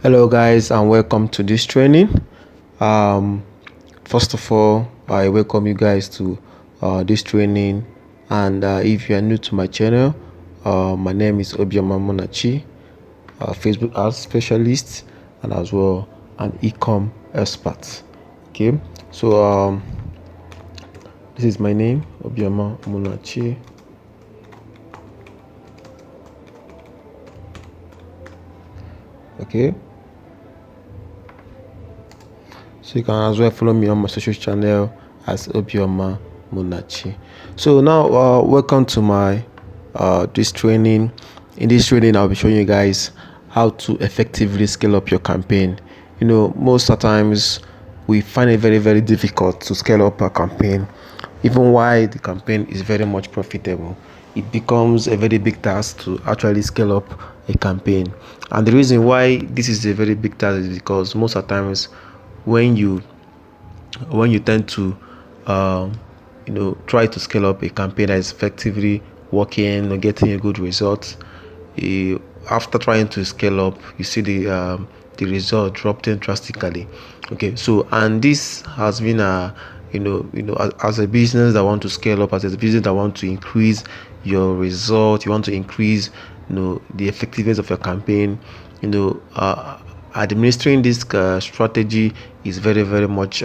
Hello guys, and welcome to this training. um First of all, I welcome you guys to this training. And if you are new to my channel, my name is obiomamunachi, Facebook ads specialist, and as well an e-com expert. Okay, so this is my name, obiomamunachi. Okay, so you can as well follow me on my social channel as obiomamunachi. So now, welcome to my this training. In this training, I'll be showing you guys how to effectively scale up your campaign. Most of the times we find it very difficult to scale up a campaign. Even while the campaign is very much profitable, it becomes a very big task to actually scale up a campaign. And the reason why this is a very big task is because most of the times when you tend to try to scale up a campaign that is effectively working or getting a good result, after trying to scale up, you see the result dropping drastically. Okay, so and this has been as a business that want to scale up, as a business that want to increase your result, you want to increase the effectiveness of your campaign. Administering this strategy is very much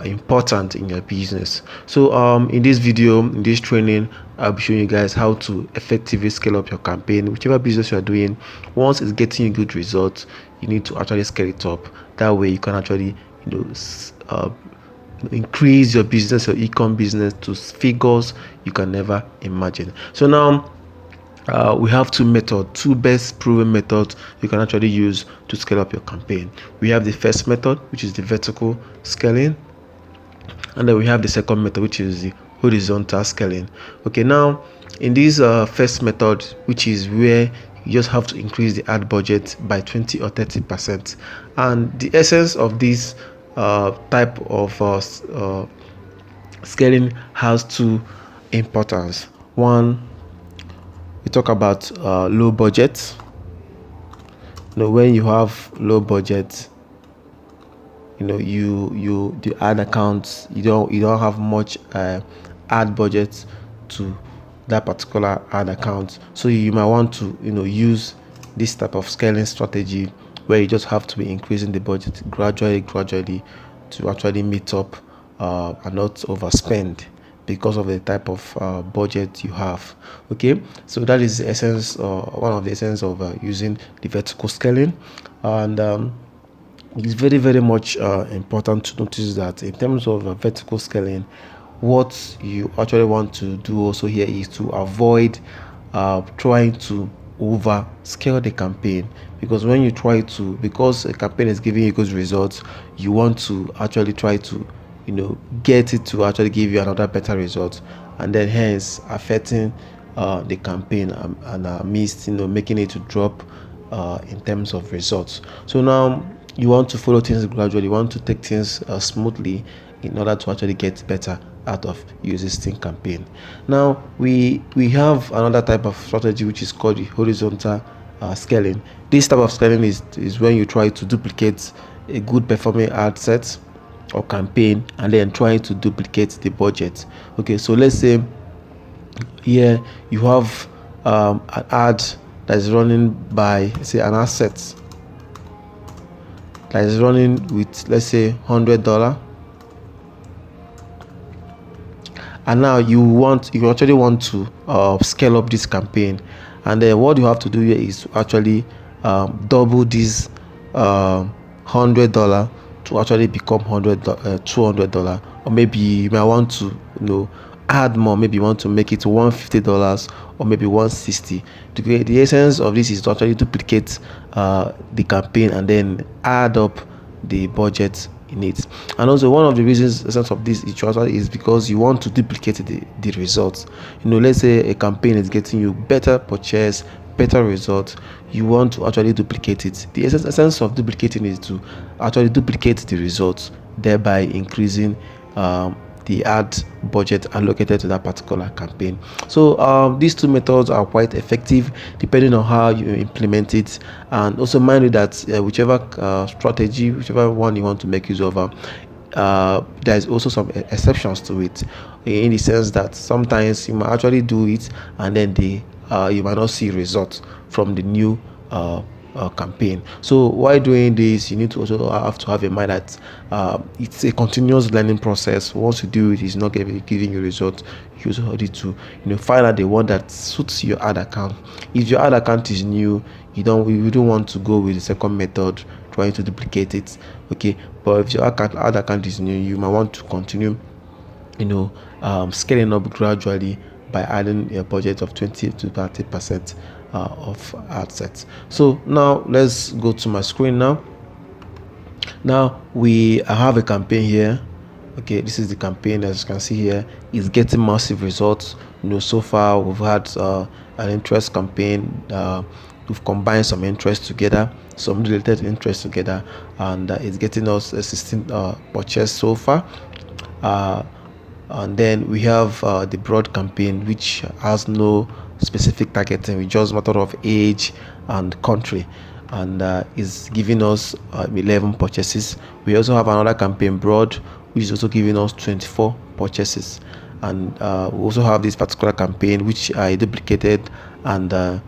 important in your business. So in this video, in this training, I'll be showing you guys how to effectively scale up your campaign. Whichever business you are doing, once it's getting you good results, you need to actually scale it up. That way you can actually increase your business, your e-com business, to figures you can never imagine. So now we have two best proven methods you can actually use to scale up your campaign. We have the first method, which is the vertical scaling, and then we have the second method, which is the horizontal scaling. Okay, now in this first method, which is where you just have to increase the ad budget by 20 or 30%, and the essence of this type of scaling has two importance. One, we talk about low budget. When you have low budget, the ad accounts, you don't have much ad budget to that particular ad account, so you might want to use this type of scaling strategy, where you just have to be increasing the budget gradually to actually meet up and not overspend because of the type of budget you have. Okay, so that is the essence, one of the essence of using the vertical scaling. And it's very much important to notice that in terms of vertical scaling, what you actually want to do also here is to avoid trying to over scale the campaign. Because because a campaign is giving you good results, you want to actually try to get it to actually give you another better result, and then hence affecting the campaign, and making it to drop in terms of results. So now you want to follow things gradually, you want to take things smoothly in order to actually get better out of your existing campaign. Now we have another type of strategy, which is called the horizontal scaling. This type of scaling is when you try to duplicate a good performing ad set or campaign, and then trying to duplicate the budget. Okay, so let's say here you have an ad that is running by, say, an asset that is running with, let's say, $100, and now you actually want to scale up this campaign. And then what you have to do here is to actually double this $100 to actually become $200, or maybe you might want to add more. Maybe you want to make it $150 or maybe $160. The essence of this is to actually duplicate the campaign and then add up the budget in it. And also, one of the reasons essence of this is because you want to duplicate the results. Let's say a campaign is getting you better purchase, better results, you want to actually duplicate it. The essence of duplicating is to actually duplicate the results, thereby increasing the ad budget allocated to that particular campaign. So these two methods are quite effective depending on how you implement it. And also mind you that whichever strategy, whichever one you want to make use of, there's also some exceptions to it, in the sense that sometimes you might actually do it and then you might not see results from the new campaign. So while doing this, you need to also have to have in mind that it's a continuous learning process. Once you do it, it's not giving you results. You also need to find out the one that suits your ad account. If your ad account is new, you don't want to go with the second method, trying to duplicate it. Okay, but if your ad account is new, you might want to continue scaling up gradually by adding a budget of 20 to 30% of ad sets. So now let's go to my screen. Now I have a campaign here. Okay, this is the campaign. As you can see here, it's getting massive results. So far we've had an interest campaign. We've combined some interest together, some related interest together, and it's getting us a 16 purchase so far. And then we have the broad campaign, which has no specific targeting, with just matter of age and country, and is giving us 11 purchases. We also have another campaign, broad, which is also giving us 24 purchases. And we also have this particular campaign which I duplicated, and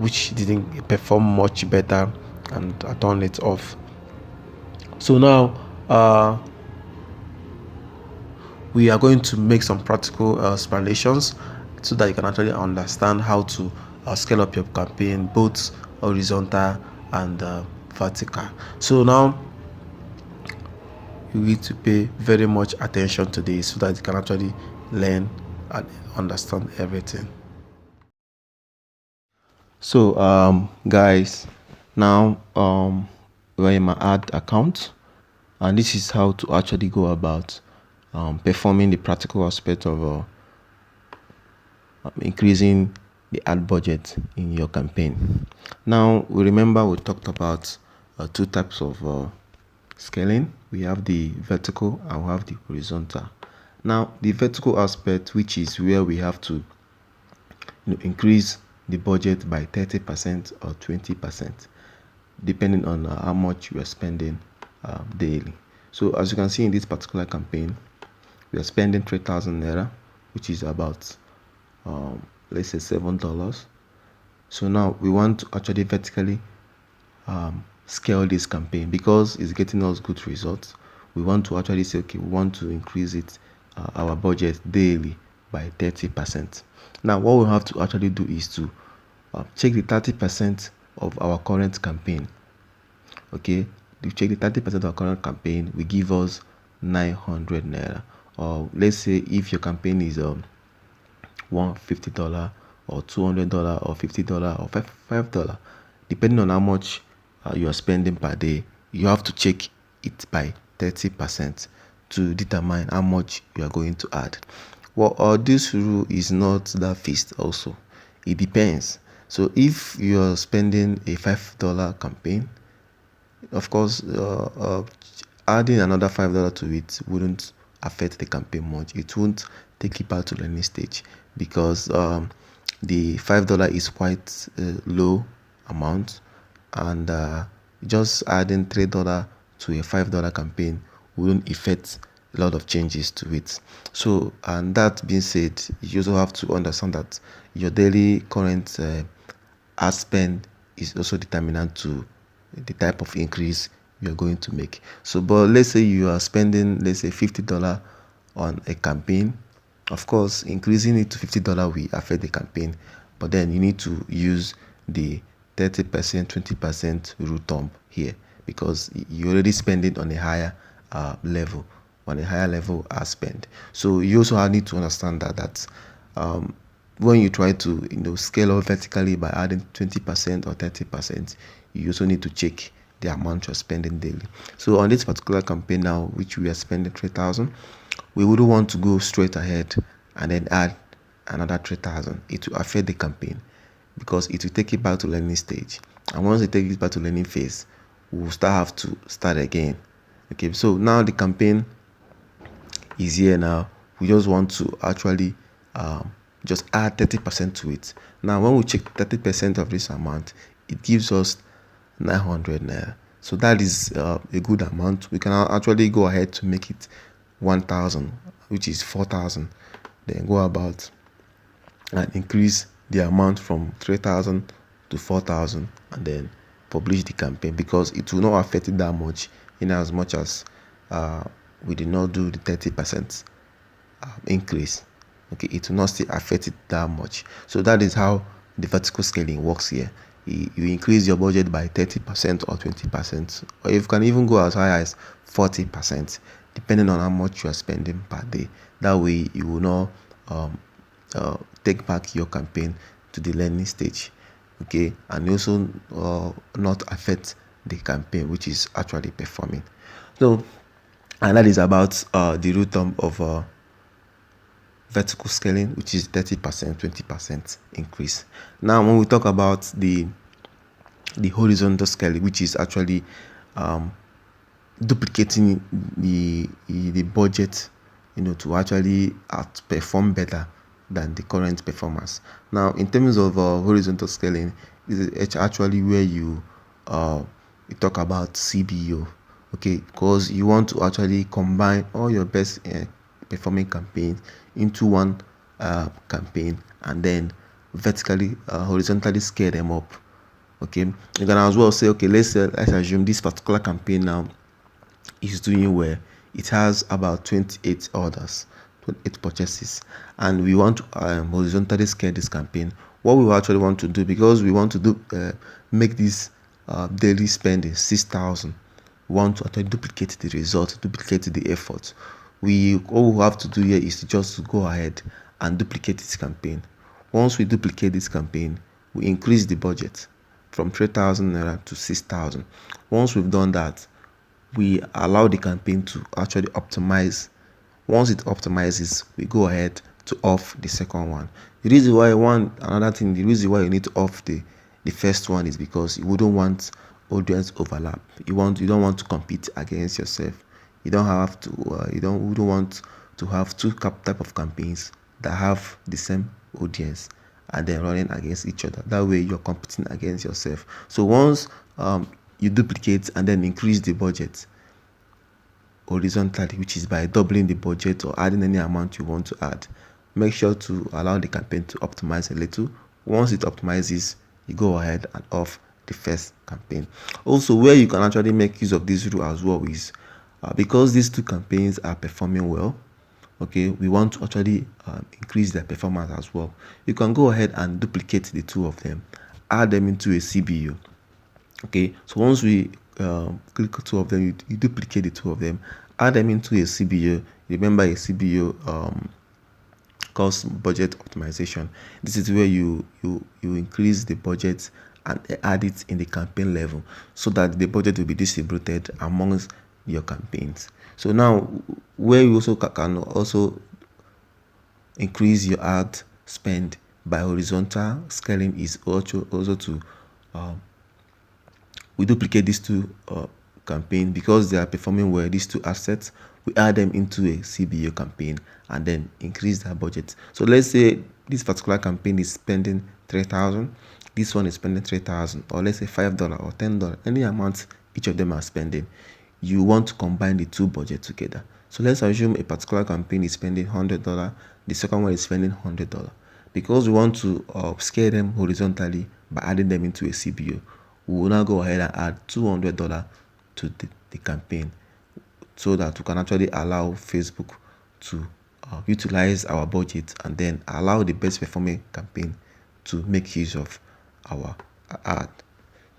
which didn't perform much better, and I turned it off. So now we are going to make some practical explanations so that you can actually understand how to scale up your campaign, both horizontal and vertical. So now you need to pay very much attention to this so that you can actually learn and understand everything. So guys, now we're in my ad account, and this is how to actually go about performing the practical aspect of increasing the ad budget in your campaign. Now we talked about two types of scaling. We have the vertical and we have the horizontal. Now the vertical aspect, which is where we have to increase the budget by 30% or 20%, depending on how much you are spending daily. So as you can see in this particular campaign, we are spending 3,000 naira, which is about let's say $7. So now we want to actually vertically scale this campaign because it's getting us good results. We want to actually say, okay, we want to increase it our budget daily by 30%. Now what we have to actually do is to check the 30% of our current campaign. Okay, to check the 30% of our current campaign will give us 900 naira. Or let's say if your campaign is $150 or $200 or $50 or $5, depending on how much you are spending per day, you have to check it by 30% to determine how much you are going to add. Well, this rule is not that fixed. Also, it depends. So if you are spending a $5 campaign, of course adding another $5 to it wouldn't affect the campaign much. It won't take it back to learning stage because the $5 is quite low amount, and just adding $3 to a $5 campaign wouldn't affect a lot of changes to it. So, and that being said, you also have to understand that your daily current ad spend is also determinant to the type of increase you're going to make. So, but let's say you are spending, let's say $50 on a campaign. Of course, increasing it to $50 will affect the campaign, but then you need to use the 30%, 20% rule thumb here because you're already spending on a higher level, on a higher level ad spend. So you also need to understand that when you try to scale up vertically by adding 20% or 30%, you also need to check the amount you're spending daily. So on this particular campaign now, which we are spending 3,000, we wouldn't want to go straight ahead and then add another 3,000. It will affect the campaign because it will take it back to learning stage, and once it takes it back to learning phase, we'll have to start again. Okay, so now the campaign is here now. We just want to actually just add 30% to it. Now when we check 30% of this amount, it gives us 900 naira. So that is a good amount. We can actually go ahead to make it 1000, which is 4000. Then go about and increase the amount from 3000 to 4000, and then publish the campaign, because it will not affect it that much, in as much as we did not do the 30% increase. Okay, it will not still affect it that much. So that is how the vertical scaling works here. You increase your budget by 30% or 20%, or you can even go as high as 40%, depending on how much you are spending per day. That way you will not take back your campaign to the learning stage. Okay, and also not affect the campaign which is actually performing. So, and that is about the rule thumb of vertical scaling, which is 30%, 20% increase. Now when we talk about the horizontal scaling, which is actually duplicating the budget, to actually perform better than the current performance. Now in terms of horizontal scaling, it's actually where you talk about CBO. Okay, because you want to actually combine all your best performing campaigns into one campaign, and then vertically horizontally scale them up. Okay, you can as well say, okay, let's assume this particular campaign now is doing well. It has about 28 orders, 28 purchases, and we want to horizontally scale this campaign. What we actually want to do, because we want to do make this daily spending 6,000, we want to actually duplicate the result, duplicate the effort. All we have to do here is just to go ahead and duplicate this campaign. Once we duplicate this campaign, we increase the budget from 3,000 naira to 6,000. Once we've done that, we allow the campaign to actually optimize. Once it optimizes, we go ahead to off the second one. The reason why the reason why you need to off the first one is because you wouldn't want audience overlap. You don't want to compete against yourself. You don't have to. Wouldn't want to have two type of campaigns that have the same audience and then running against each other. That way you're competing against yourself. So once you duplicate and then increase the budget horizontally, which is by doubling the budget or adding any amount you want to add, make sure to allow the campaign to optimize a little. Once it optimizes, you go ahead and off the first campaign. Also, where you can actually make use of this rule as well is because these two campaigns are performing well. Okay, we want to actually increase their performance as well. You can go ahead and duplicate the two of them, add them into a CBO. Okay, so once we click two of them, you duplicate the two of them, add them into a CBO. Remember, a CBO cost budget optimization. This is where you increase the budget and add it in the campaign level, so that the budget will be distributed amongst your campaigns. So now, where you also can also increase your ad spend by horizontal scaling is also to we duplicate these two campaigns because they are performing well. These two assets, we add them into a CBO campaign and then increase their budget. So let's say this particular campaign is spending 3,000, this one is spending 3,000, or let's say $5 or $10, any amount each of them are spending. You want to combine the two budgets together. So let's assume a particular campaign is spending $100, the second one is spending $100. Because we want to scale them horizontally by adding them into a CBO, we will now go ahead and add $200 to the campaign, so that we can actually allow Facebook to utilize our budget and then allow the best performing campaign to make use of our ad.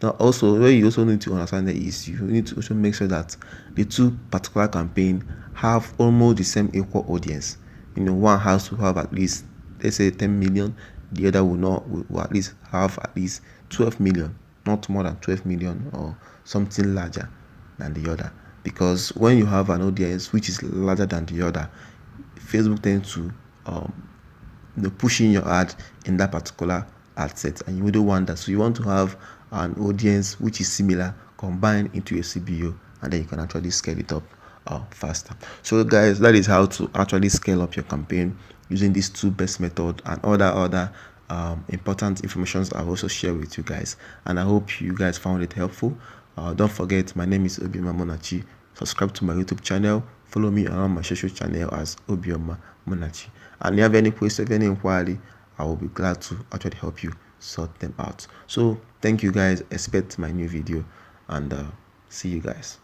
Now also, where you also need to understand that is you need to also make sure that the two particular campaigns have almost the same equal audience. One has to have at least, let's say, 10 million, the other will at least have at least 12 million, not more than 12 million or something larger than the other. Because when you have an audience which is larger than the other, Facebook tends to pushing your ad in that particular ad set, and you wouldn't want that. So you want to have an audience which is similar combined into a CBO, and then you can actually scale it up faster. So guys, that is how to actually scale up your campaign using these two best method and other important informations I've also shared with you guys, and I hope you guys found it helpful. Don't forget, my name is obiomamunachi. Subscribe to my YouTube channel, follow me around my social channel as obiomamunachi, and if you have any question, any inquiry, I will be glad to actually help you sort them out. So thank you guys, expect my new video, and see you guys.